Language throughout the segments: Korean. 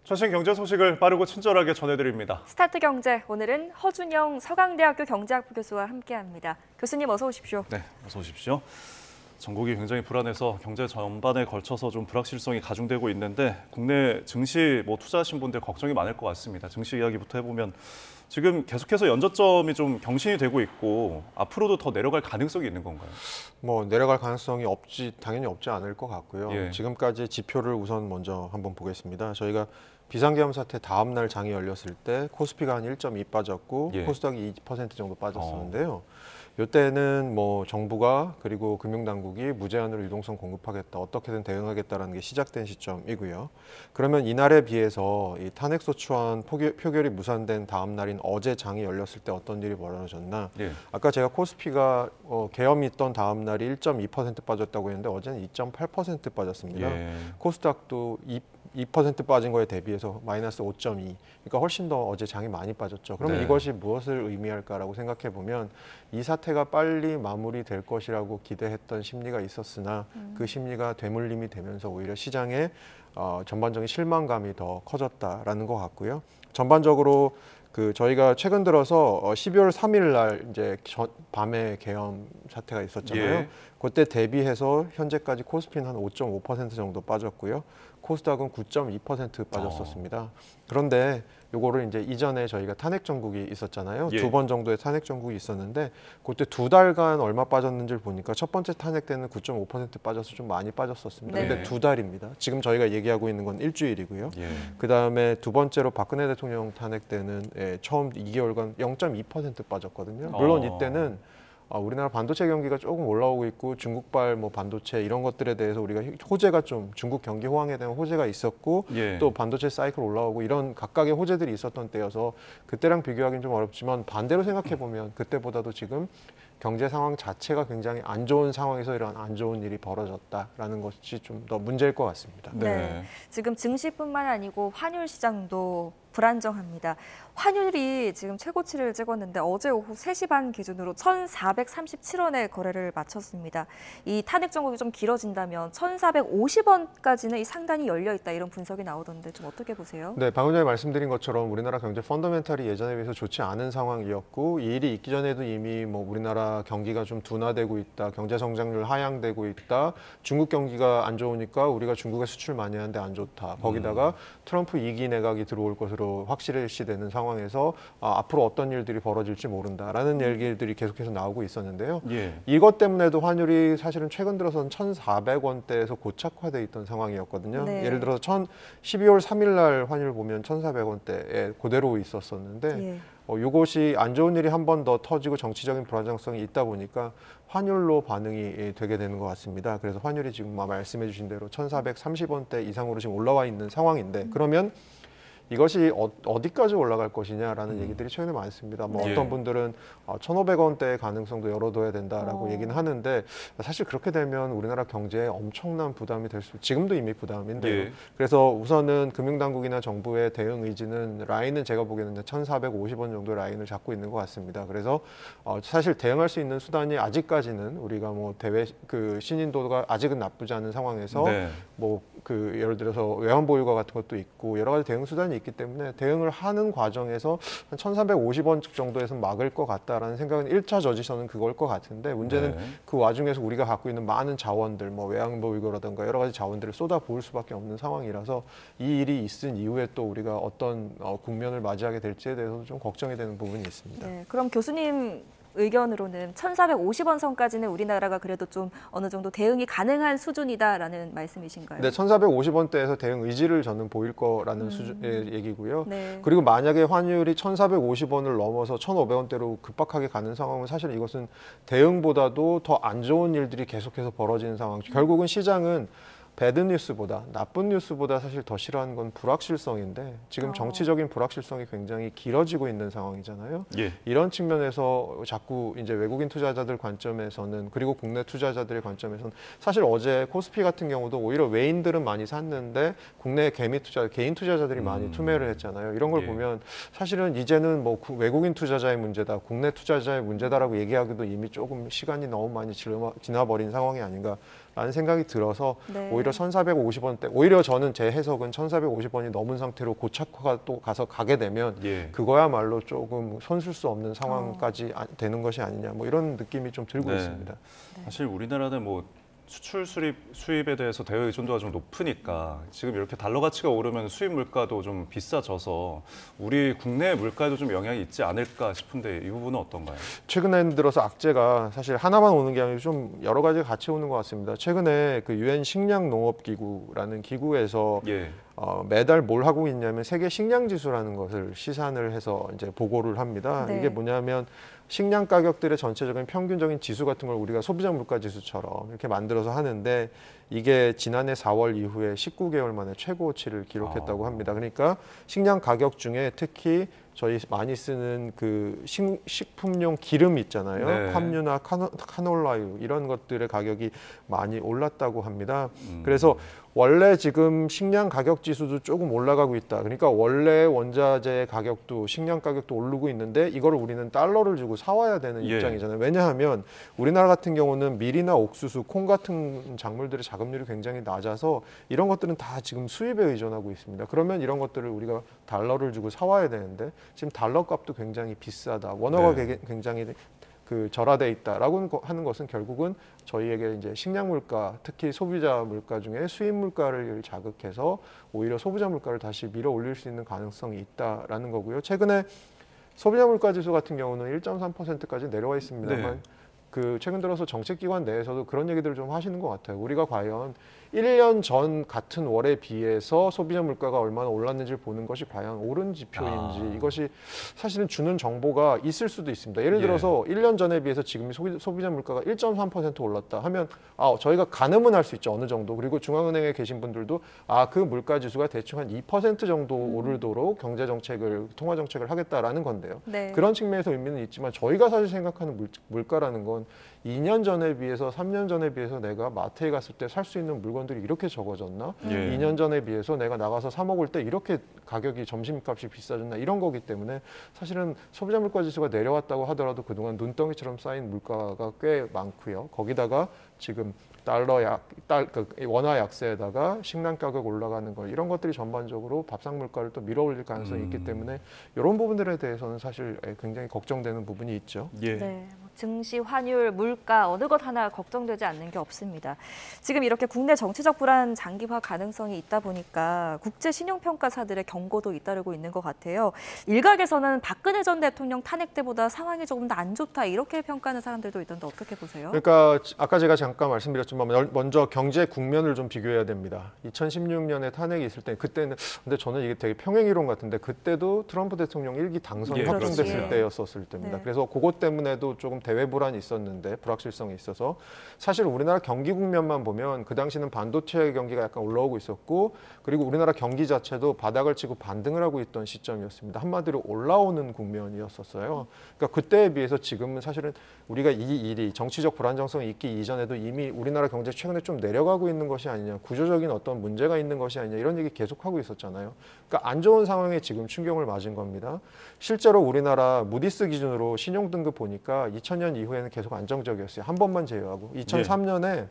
최신 경제 소식을 빠르고 친절하게 전해드립니다. 스타트 경제, 오늘은 허준영 서강대학교 경제학부 교수와 함께합니다. 교수님 어서 오십시오. 네, 어서 오십시오. 전국이 굉장히 불안해서 경제 전반에 걸쳐서 좀 불확실성이 가중되고 있는데 국내 증시 투자하신 분들 걱정이 많을 것 같습니다. 증시 이야기부터 해보면 지금 계속해서 연저점이 좀 경신이 되고 있고 앞으로도 더 내려갈 가능성이 있는 건가요? 내려갈 가능성이 당연히 없지 않을 것 같고요. 예. 지금까지 지표를 우선 먼저 한번 보겠습니다. 저희가 비상계엄 사태 다음 날 장이 열렸을 때 코스피가 한 1.2 빠졌고 예. 코스닥이 2% 정도 빠졌었는데요. 이때는 정부가 그리고 금융당국이 무제한으로 유동성 공급하겠다, 어떻게든 대응하겠다라는 게 시작된 시점이고요. 그러면 이날에 비해서 이 탄핵소추안 표결이 무산된 다음 날인 어제 장이 열렸을 때 어떤 일이 벌어졌나? 예. 아까 제가 코스피가 계엄이 있던 다음 날이 1.2% 빠졌다고 했는데 어제는 2.8% 빠졌습니다. 예. 코스닥도 2% 빠진 거에 대비해서 마이너스 5.2. 그러니까 훨씬 더 어제 장이 많이 빠졌죠. 그러면 네. 이것이 무엇을 의미할까라고 생각해 보면 이 사태가 빨리 마무리될 것이라고 기대했던 심리가 있었으나 그 심리가 되물림이 되면서 오히려 시장에 전반적인 실망감이 더 커졌다라는 것 같고요. 전반적으로 저희가 최근 들어서 12월 3일 날 이제 밤에 계엄 사태가 있었잖아요. 예. 그때 대비해서 현재까지 코스피는 한 5.5% 정도 빠졌고요. 코스닥은 9.2% 빠졌었습니다. 그런데 요거를 이제 이전에 저희가 탄핵 정국이 있었잖아요. 예. 2번 정도의 탄핵 정국이 있었는데 그때 2달간 얼마 빠졌는지를 보니까 첫 번째 탄핵 때는 9.5% 빠져서 좀 많이 빠졌었습니다. 네. 근데 2달입니다. 지금 저희가 얘기하고 있는 건 일주일이고요. 예. 그다음에 두 번째로 박근혜 대통령 탄핵 때는 처음 2개월간 0.2% 빠졌거든요. 물론 이때는 우리나라 반도체 경기가 조금 올라오고 있고 중국발 반도체 이런 것들에 대해서 우리가 호재가 좀 중국 경기 호황에 대한 호재가 있었고 예. 또 반도체 사이클 올라오고 이런 각각의 호재들이 있었던 때여서 그때랑 비교하기는 좀 어렵지만 반대로 생각해 보면 그때보다도 지금 경제 상황 자체가 굉장히 안 좋은 상황에서 이런 안 좋은 일이 벌어졌다라는 것이 좀 더 문제일 것 같습니다. 네. 지금 증시뿐만 아니고 환율 시장도 불안정합니다. 환율이 지금 최고치를 찍었는데 어제 오후 3시 반 기준으로 1,437원에 거래를 마쳤습니다. 이 탄핵 정국이 좀 길어진다면 1,450원까지는 이 상단이 열려 있다 이런 분석이 나오던데 좀 어떻게 보세요? 네, 방금 전에 말씀드린 것처럼 우리나라 경제 펀더멘탈이 예전에 비해서 좋지 않은 상황이었고 이 일이 있기 전에도 이미 우리나라 경기가 좀 둔화되고 있다, 경제 성장률 하향되고 있다, 중국 경기가 안 좋으니까 우리가 중국에 수출 많이 하는데 안 좋다. 거기다가 트럼프 2기 내각이 들어올 것으로 확실시되는 상황에서 앞으로 어떤 일들이 벌어질지 모른다라는 얘기들이 계속해서 나오고 있었는데요. 예. 이것 때문에도 환율이 사실은 최근 들어서는 1,400원대에서 고착화돼 있던 상황이었거든요. 네. 예를 들어서 12월 3일 날 환율 보면 1,400원대에 그대로 있었었는데 예. 이것이 안 좋은 일이 한 번 더 터지고 정치적인 불안정성이 있다 보니까 환율로 반응이 되게 되는 것 같습니다. 그래서 환율이 지금 말씀해 주신 대로 1,430원대 이상으로 지금 올라와 있는 상황인데 그러면 이것이 어디까지 올라갈 것이냐라는 얘기들이 최근에 많습니다. 네. 어떤 분들은 1,500원대의 가능성도 열어둬야 된다라고 얘기는 하는데 사실 그렇게 되면 우리나라 경제에 엄청난 부담이 지금도 이미 부담인데요. 예. 그래서 우선은 금융당국이나 정부의 대응 의지는 라인은 제가 보기에는 1,450원 정도 라인을 잡고 있는 것 같습니다. 그래서 사실 대응할 수 있는 수단이 아직까지는 우리가 대외 신인도가 아직은 나쁘지 않은 상황에서 네. 예를 들어서 외환 보유고 같은 것도 있고 여러 가지 대응 수단이 있기 때문에 대응을 하는 과정에서 한 1,350원 정도에서 막을 것 같다라는 생각은 1차 저지선은 그걸 것 같은데 문제는 네. 그 와중에서 우리가 갖고 있는 많은 자원들, 외환 보유고라든가 여러 가지 자원들을 쏟아 부을 수밖에 없는 상황이라서 이 일이 있은 이후에 또 우리가 어떤 국면을 맞이하게 될지에 대해서도 좀 걱정이 되는 부분이 있습니다. 네, 그럼 교수님 의견으로는 1,450원 선까지는 우리나라가 그래도 좀 어느 정도 대응이 가능한 수준이다라는 말씀이신가요? 네, 1,450원대에서 대응 의지를 저는 보일 거라는 수준의 얘기고요. 네. 그리고 만약에 환율이 1,450원을 넘어서 1,500원대로 급박하게 가는 상황은 사실 이것은 대응보다도 더 안 좋은 일들이 계속해서 벌어지는 상황. 결국은 시장은 배드 뉴스보다 나쁜 뉴스보다 사실 더 싫어하는 건 불확실성인데 지금 정치적인 불확실성이 굉장히 길어지고 있는 상황이잖아요. 예. 이런 측면에서 자꾸 이제 외국인 투자자들 관점에서는 그리고 국내 투자자들의 관점에서는 사실 어제 코스피 같은 경우도 오히려 외인들은 많이 샀는데 국내 개인 투자자들이 많이 투매를 했잖아요. 이런 걸 예. 보면 사실은 이제는 외국인 투자자의 문제다, 국내 투자자의 문제다라고 얘기하기도 이미 조금 시간이 너무 많이 지나버린 상황이 아닌가. 라는 생각이 들어서 네. 오히려 1,450원대, 오히려 저는 제 해석은 1,450원이 넘은 상태로 고착화가 또 가게 되면 예. 그거야말로 조금 손쓸 수 없는 상황까지 되는 것이 아니냐, 뭐 이런 느낌이 좀 들고 네. 있습니다. 사실 우리나라는 뭐 수출 수입에 대해서 대외 의존도가 좀 높으니까 지금 이렇게 달러 가치가 오르면 수입 물가도 좀 비싸져서 우리 국내 물가에도 좀 영향이 있지 않을까 싶은데 이 부분은 어떤가요? 최근에 들어서 악재가 사실 하나만 오는 게 아니고 좀 여러 가지가 같이 오는 것 같습니다. 최근에 그 유엔 식량농업기구라는 기구에서 예. 매달 뭘 하고 있냐면 세계 식량 지수라는 것을 시산을 해서 이제 보고를 합니다. 네. 이게 뭐냐면 식량 가격들의 전체적인 평균적인 지수 같은 걸 우리가 소비자 물가 지수처럼 이렇게 만들어서 하는데 이게 지난해 4월 이후에 19개월 만에 최고치를 기록했다고 합니다. 그러니까 식량 가격 중에 특히 저희 많이 쓰는 그 식품용 기름 있잖아요. 네. 팜유나 카놀라유 이런 것들의 가격이 많이 올랐다고 합니다. 그래서 원래 지금 식량 가격 지수도 조금 올라가고 있다. 그러니까 원래 원자재 가격도 식량 가격도 오르고 있는데 이거를 우리는 달러를 주고 사와야 되는 예. 입장이잖아요. 왜냐하면 우리나라 같은 경우는 밀이나 옥수수, 콩 같은 작물들의 자급률이 굉장히 낮아서 이런 것들은 다 지금 수입에 의존하고 있습니다. 그러면 이런 것들을 우리가 달러를 주고 사와야 되는데 지금 달러 값도 굉장히 비싸다. 원화가 네. 굉장히 그 절하돼 있다라고 하는 것은 결국은 저희에게 이제 식량 물가, 특히 소비자 물가 중에 수입 물가를 자극해서 오히려 소비자 물가를 다시 밀어 올릴 수 있는 가능성이 있다라는 거고요. 최근에 소비자 물가 지수 같은 경우는 1.3%까지 내려와 있습니다만 네. 그 최근 들어서 정책기관 내에서도 그런 얘기들을 좀 하시는 것 같아요. 우리가 과연 1년 전 같은 월에 비해서 소비자 물가가 얼마나 올랐는지를 보는 것이 과연 옳은 지표인지 이것이 사실은 주는 정보가 있을 수도 있습니다. 예를 들어서 1년 전에 비해서 지금 소비자 물가가 1.3% 올랐다 하면 저희가 가늠은 할 수 있죠. 어느 정도. 그리고 중앙은행에 계신 분들도 그 물가 지수가 대충 한 2% 정도 오르도록 경제 정책을 통화 정책을 하겠다라는 건데요. 네. 그런 측면에서 의미는 있지만 저희가 사실 생각하는 물가라는 건 2년 전에 비해서 3년 전에 비해서 내가 마트에 갔을 때 살 수 있는 물건들이 이렇게 적어졌나? 예. 2년 전에 비해서 내가 나가서 사 먹을 때 이렇게 가격이 점심값이 비싸졌나? 이런 거기 때문에 사실은 소비자 물가 지수가 내려왔다고 하더라도 그동안 눈덩이처럼 쌓인 물가가 꽤 많고요. 거기다가 지금 원화 약세에다가 식량 가격 올라가는 거 이런 것들이 전반적으로 밥상 물가를 또 밀어올릴 가능성이 있기 때문에 이런 부분들에 대해서는 사실 굉장히 걱정되는 부분이 있죠. 예. 네, 뭐 증시, 환율, 물가 어느 것 하나 걱정되지 않는 게 없습니다. 지금 이렇게 국내 정치적 불안 장기화 가능성이 있다 보니까 국제 신용평가사들의 경고도 잇따르고 있는 것 같아요. 일각에서는 박근혜 전 대통령 탄핵 때보다 상황이 조금 더 안 좋다 이렇게 평가하는 사람들도 있던데 어떻게 보세요? 그러니까 아까 제가 잠깐 말씀드렸지만 먼저 경제 국면을 좀 비교해야 됩니다. 2016년에 탄핵이 있을 때 그때는 근데 저는 이게 되게 평행이론 같은데 그때도 트럼프 대통령 1기 당선이 예, 확정됐을 그렇지. 때였었을 때입니다. 네. 그래서 그것 때문에도 조금 대외 불안이 있었는데 불확실성이 있어서 사실 우리나라 경기 국면만 보면 그 당시는 반도체 경기가 약간 올라오고 있었고 그리고 우리나라 경기 자체도 바닥을 치고 반등을 하고 있던 시점이었습니다. 한마디로 올라오는 국면이었었어요. 그러니까 그때에 비해서 지금은 사실은 우리가 이 일이 정치적 불안정성이 있기 이전에도 이미 우리나라 경제 최근에 좀 내려가고 있는 것이 아니냐, 구조적인 어떤 문제가 있는 것이 아니냐 이런 얘기 계속하고 있었잖아요. 그러니까 안 좋은 상황에 지금 충격을 맞은 겁니다. 실제로 우리나라 무디스 기준으로 신용등급 보니까 2000년 이후에는 계속 안정적이었어요. 한 번만 제외하고 2003년에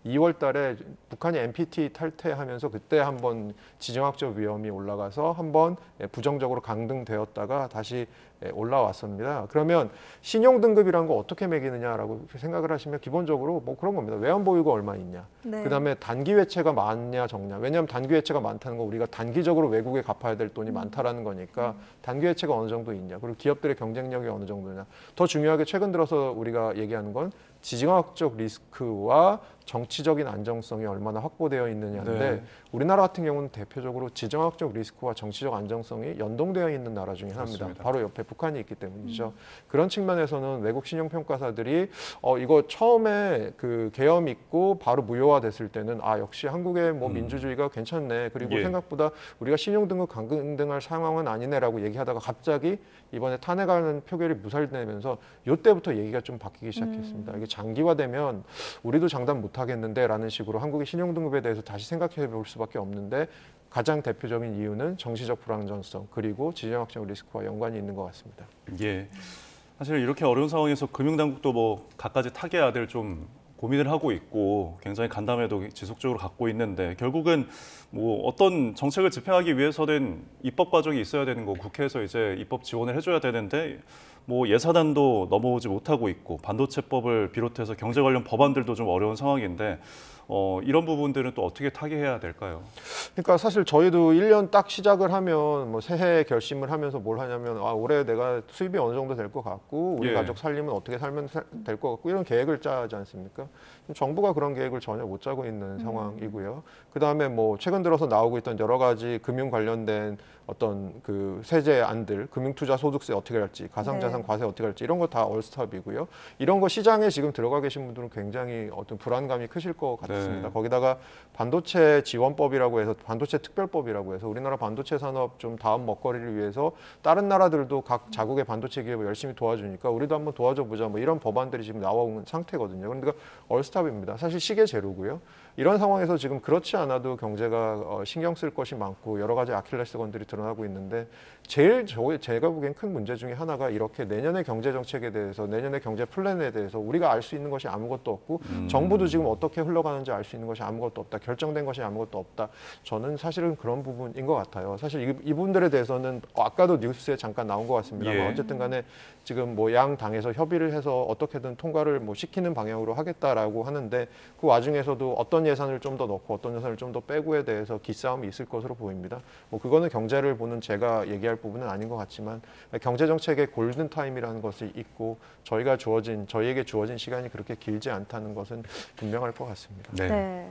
2월 달에 북한이 NPT 탈퇴하면서 그때 한번 지정학적 위험이 올라가서 한번 부정적으로 강등되었다가 다시 올라왔습니다. 그러면 신용등급이라는 거 어떻게 매기느냐라고 생각을 하시면 기본적으로 뭐 그런 겁니다. 외환보유가 얼마 있냐. 네. 그다음에 단기 외채가 많냐 적냐. 왜냐하면 단기 외채가 많다는 건 우리가 단기적으로 외국에 갚아야 될 돈이 많다라는 거니까 단기 외채가 어느 정도 있냐. 그리고 기업들의 경쟁력이 어느 정도냐. 더 중요하게 최근 들어서 우리가 얘기하는 건 지정학적 리스크와 정치적인 안정성이 얼마나 확보되어 있느냐인데 네. 우리나라 같은 경우는 대표적으로 지정학적 리스크와 정치적 안정성이 연동되어 있는 나라 중에 하나입니다. 그렇습니다. 바로 옆에 북한이 있기 때문이죠. 그런 측면에서는 외국 신용평가사들이 이거 처음에 그 계엄 있고 바로 무효화됐을 때는 역시 한국의 뭐 민주주의가 괜찮네. 그리고 예. 생각보다 우리가 신용등급 강등할 상황은 아니네라고 얘기하다가 갑자기 이번에 탄핵하는 표결이 무살되면서 이때부터 얘기가 좀 바뀌기 시작했습니다. 이게 장기화되면 우리도 장담 못하겠는데라는 식으로 한국의 신용등급에 대해서 다시 생각해 볼 수밖에 없는데 가장 대표적인 이유는 정치적 불안정성 그리고 지정학적 리스크와 연관이 있는 것 같습니다. 예. 사실 이렇게 어려운 상황에서 금융당국도 뭐 갖가지 타개해야 될 좀 고민을 하고 있고 굉장히 간담회도 지속적으로 갖고 있는데 결국은 뭐 어떤 정책을 집행하기 위해서는 입법 과정이 있어야 되는 거 국회에서 이제 입법 지원을 해줘야 되는데 뭐 예산안도 넘어오지 못하고 있고 반도체법을 비롯해서 경제 관련 법안들도 좀 어려운 상황인데 이런 부분들은 또 어떻게 타개해야 될까요? 그러니까 사실 저희도 1년 딱 시작을 하면 뭐 새해 결심을 하면서 뭘 하냐면 올해 내가 수입이 어느 정도 될 것 같고 우리 예. 가족 살림은 어떻게 살면 될 것 같고 이런 계획을 짜지 않습니까? 정부가 그런 계획을 전혀 못 짜고 있는 상황이고요. 그다음에 뭐 최근 들어서 나오고 있던 여러 가지 금융 관련된 어떤 그 세제안들, 금융투자소득세 어떻게 할지, 가상자산 과세 어떻게 할지 이런 거 다 얼스톱이고요. 이런 거 시장에 지금 들어가 계신 분들은 굉장히 어떤 불안감이 크실 것 같습니다. 네. 거기다가 반도체 지원법이라고 해서 반도체 특별법이라고 해서 우리나라 반도체 산업 좀 다음 먹거리를 위해서 다른 나라들도 각 자국의 반도체 기업을 열심히 도와주니까 우리도 한번 도와줘 보자 뭐 이런 법안들이 지금 나온 상태거든요. 그러니까 얼스톱입니다. 사실 시계 제로고요. 이런 상황에서 지금 그렇지 않아도 경제가 신경 쓸 것이 많고 여러 가지 아킬레스건들이 드러나고 있는데 제일 제가 보기엔 큰 문제 중에 하나가 이렇게 내년의 경제 정책에 대해서 내년의 경제 플랜에 대해서 우리가 알 수 있는 것이 아무것도 없고 정부도 지금 어떻게 흘러가는지 알 수 있는 것이 아무것도 없다. 결정된 것이 아무것도 없다. 저는 사실은 그런 부분인 것 같아요. 사실 이분들에 대해서는 아까도 뉴스에 잠깐 나온 것 같습니다만 예. 어쨌든 간에 지금 뭐 양 당에서 협의를 해서 어떻게든 통과를 뭐 시키는 방향으로 하겠다라고 하는데 그 와중에서도 어떤 예산을 좀 더 넣고 어떤 예산을 좀 더 빼고에 대해서 기싸움이 있을 것으로 보입니다. 뭐 그거는 경제를 보는 제가 얘기할 부분은 아닌 것 같지만 경제 정책의 골든 타임이라는 것이 있고 저희에게 주어진 시간이 그렇게 길지 않다는 것은 분명할 것 같습니다. 네. 네.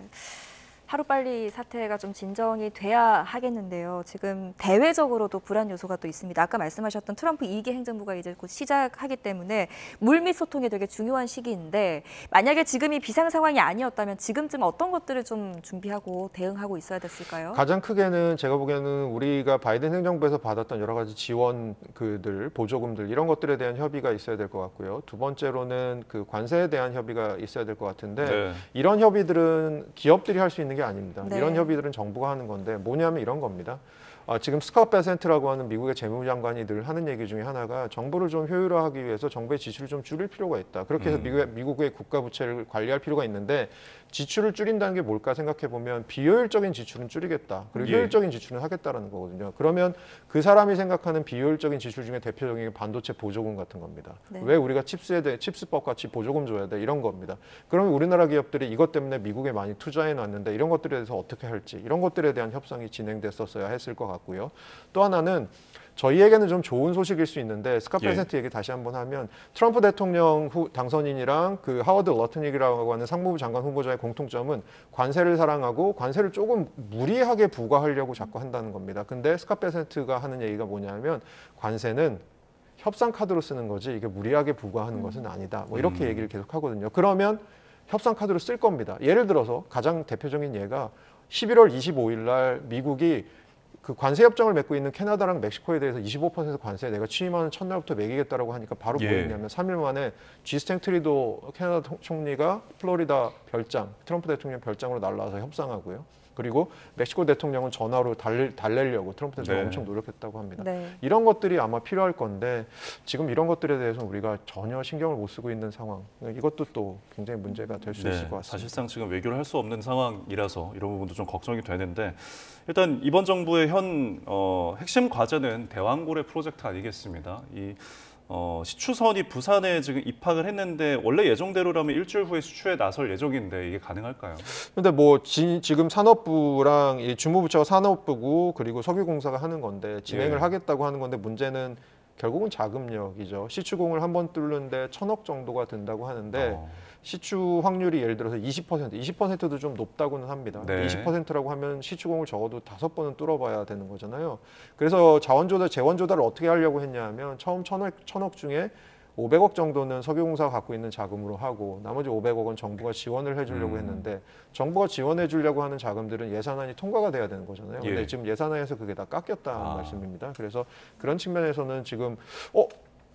하루빨리 사태가 좀 진정이 돼야 하겠는데요. 지금 대외적으로도 불안 요소가 또 있습니다. 아까 말씀하셨던 트럼프 2기 행정부가 이제 곧 시작하기 때문에 물밑 소통이 되게 중요한 시기인데 만약에 지금이 비상 상황이 아니었다면 지금쯤 어떤 것들을 좀 준비하고 대응하고 있어야 됐을까요? 가장 크게는 제가 보기에는 우리가 바이든 행정부에서 받았던 여러 가지 지원 보조금들 이런 것들에 대한 협의가 있어야 될 것 같고요. 두 번째로는 그 관세에 대한 협의가 있어야 될 것 같은데 네. 이런 협의들은 기업들이 할 수 있는 게 아닙니다. 네. 이런 협의들은 정부가 하는 건데 뭐냐면 이런 겁니다. 지금 스캇 베센트라고 하는 미국의 재무장관이 늘 하는 얘기 중에 하나가 정부를 좀 효율화하기 위해서 정부의 지출을 좀 줄일 필요가 있다. 그렇게 해서 미국의 국가 부채를 관리할 필요가 있는데 지출을 줄인다는 게 뭘까 생각해 보면 비효율적인 지출은 줄이겠다. 그리고 예. 효율적인 지출은 하겠다라는 거거든요. 그러면 그 사람이 생각하는 비효율적인 지출 중에 대표적인 게 반도체 보조금 같은 겁니다. 네. 왜 우리가 칩스법 같이 보조금 줘야 돼? 이런 겁니다. 그러면 우리나라 기업들이 이것 때문에 미국에 많이 투자해 놨는데 이런 것들에 대해서 어떻게 할지 이런 것들에 대한 협상이 진행됐었어야 했을 것 같고요. 또 하나는 저희에게는 좀 좋은 소식일 수 있는데 스캇 예. 베센트 얘기 다시 한번 하면 트럼프 대통령 당선인이랑 그 하워드 러트닉이라고 하는 상무부 장관 후보자의 공통점은 관세를 사랑하고 관세를 조금 무리하게 부과하려고 자꾸 한다는 겁니다. 근데 스캇 베센트가 하는 얘기가 뭐냐면 관세는 협상 카드로 쓰는 거지 이게 무리하게 부과하는 것은 아니다. 뭐 이렇게 얘기를 계속 하거든요. 그러면 협상 카드로 쓸 겁니다. 예를 들어서 가장 대표적인 예가 11월 25일 날 미국이 그 관세 협정을 맺고 있는 캐나다랑 멕시코에 대해서 25% 관세 내가 취임하는 첫날부터 매기겠다라고 하니까 바로 예. 뭐였냐면 3일 만에 G스탱 트리도 캐나다 총리가 플로리다 별장 트럼프 대통령 별장으로 날라와서 협상하고요. 그리고 멕시코 대통령은 전화로 달래려고 트럼프 대통령이 네. 엄청 노력했다고 합니다. 네. 이런 것들이 아마 필요할 건데 지금 이런 것들에 대해서 우리가 전혀 신경을 못 쓰고 있는 상황. 이것도 또 굉장히 문제가 될 수 있을 것 같습니다. 사실상 지금 외교를 할 수 없는 상황이라서 이런 부분도 좀 걱정이 되는데 일단 이번 정부의 핵심 과제는 대왕고래 프로젝트 아니겠습니다. 시추선이 부산에 지금 입학을 했는데 원래 예정대로라면 일주일 후에 수추에 나설 예정인데 이게 가능할까요? 근데 뭐 지금 산업부랑 이 주무부처가 산업부고 그리고 석유공사가 하는 건데 진행을 예. 하겠다고 하는 건데 문제는 결국은 자금력이죠. 시추공을 한 번 뚫는데 1,000억 정도가 든다고 하는데 시추 확률이 예를 들어서 20%도 좀 높다고는 합니다. 네. 20%라고 하면 시추공을 적어도 5번은 뚫어봐야 되는 거잖아요. 그래서 재원 조달을 어떻게 하려고 했냐면 처음 1,000억 중에 500억 정도는 석유공사가 갖고 있는 자금으로 하고 나머지 500억은 정부가 지원을 해주려고 했는데 정부가 지원해주려고 하는 자금들은 예산안이 통과가 돼야 되는 거잖아요. 근데 예. 지금 예산안에서 그게 다 깎였다는 말씀입니다. 그래서 그런 측면에서는 지금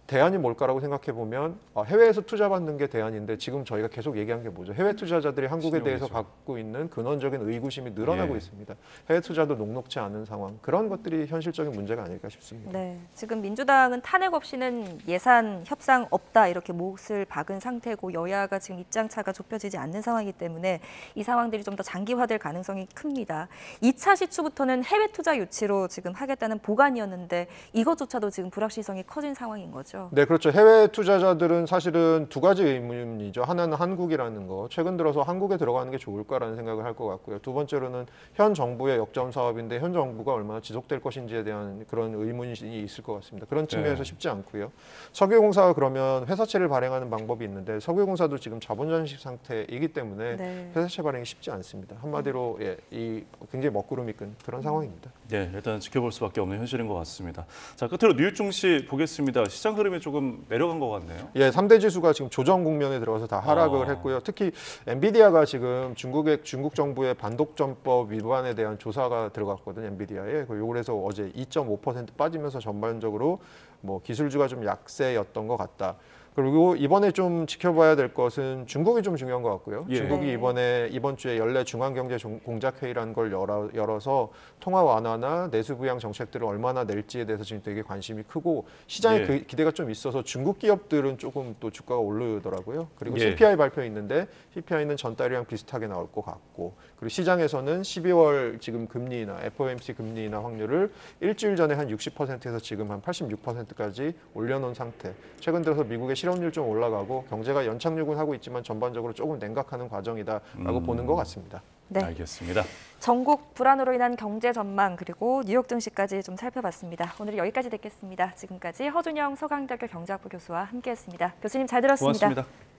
대안이 뭘까라고 생각해 보면 해외에서 투자받는 게 대안인데 지금 저희가 계속 얘기한 게 뭐죠? 해외 투자자들이 한국에 대해서 신용이죠. 갖고 있는 근원적인 의구심이 늘어나고 예. 있습니다. 해외 투자도 녹록지 않은 상황. 그런 것들이 현실적인 문제가 아닐까 싶습니다. 네, 지금 민주당은 탄핵 없이는 예산 협상 없다 이렇게 몫을 박은 상태고 여야가 지금 입장 차가 좁혀지지 않는 상황이기 때문에 이 상황들이 좀 더 장기화될 가능성이 큽니다. 2차 시추부터는 해외 투자 유치로 지금 하겠다는 보관이었는데 이것조차도 지금 불확실성이 커진 상황인 거죠. 네, 그렇죠. 해외 투자자들은 사실은 두 가지 의문이죠. 하나는 한국이라는 거. 최근 들어서 한국에 들어가는 게 좋을까라는 생각을 할 것 같고요. 두 번째로는 현 정부의 역점 사업인데 현 정부가 얼마나 지속될 것인지에 대한 그런 의문이 있을 것 같습니다. 그런 측면에서 네. 쉽지 않고요. 석유공사가 그러면 회사채를 발행하는 방법이 있는데 석유공사도 지금 자본전식 상태이기 때문에 네. 회사채 발행이 쉽지 않습니다. 한마디로 이 굉장히 먹구름이 끈 그런 상황입니다. 네, 일단 지켜볼 수밖에 없는 현실인 것 같습니다. 자, 끝으로 뉴욕 증시 보겠습니다. 시장 흐름이 조금 내려간 것 같네요. 예, 3대 지수가 지금 조정 국면에 들어가서 다 하락을 했고요. 특히 엔비디아가 지금 중국 정부의 반독점법 위반에 대한 조사가 들어갔거든요. 엔비디아에. 그래서 어제 2.5% 빠지면서 전반적으로 뭐 기술주가 좀 약세였던 것 같다. 그리고 이번에 좀 지켜봐야 될 것은 중국이 좀 중요한 것 같고요. 예. 중국이 네. 이번 주에 연례 중앙경제공작회의라는 걸 열어서 통화 완화나 내수 부양 정책들을 얼마나 낼지에 대해서 지금 되게 관심이 크고 시장에 예. 기대가 좀 있어서 중국 기업들은 조금 또 주가가 오르더라고요. 그리고 예. CPI 발표 있는데 CPI는 전달이랑 비슷하게 나올 것 같고 그리고 시장에서는 12월 지금 금리나 FOMC 금리나 확률을 일주일 전에 한 60%에서 지금 한 86%까지 올려놓은 상태. 최근 들어서 미국의 실업률 좀 올라가고 경제가 연착륙은 하고 있지만 전반적으로 조금 냉각하는 과정이다라고 보는 것 같습니다. 네. 알겠습니다. 전국 불안으로 인한 경제 전망 그리고 뉴욕 증시까지 좀 살펴봤습니다. 오늘 여기까지 듣겠습니다. 지금까지 허준영 서강대학교 경제학부 교수와 함께했습니다. 교수님 잘 들었습니다. 고맙습니다.